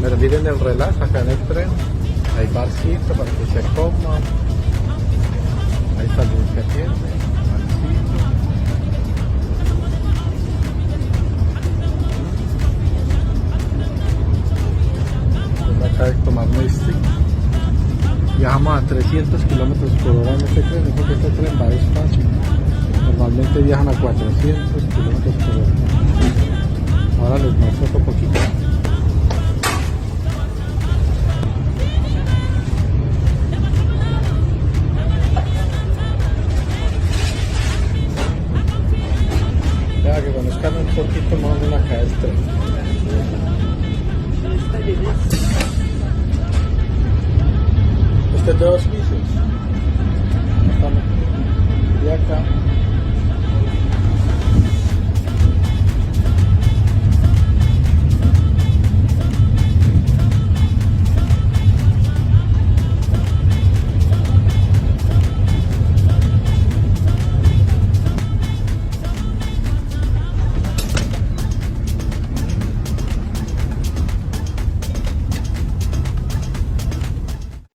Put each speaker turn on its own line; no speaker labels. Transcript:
Pero miren el relax acá en el tren. Hay barcito para que se coma. Hay salud que atiende. Barcito. Acá electromagnético. Viajamos a 300 kilómetros por hora en este tren, porque este tren va despacio. Normalmente viajan a 400 kilómetros por hora. Ahora les muestro otro poquito. Vea que conozcan un poquito más de la calle del tren. Este es de 2 pisos.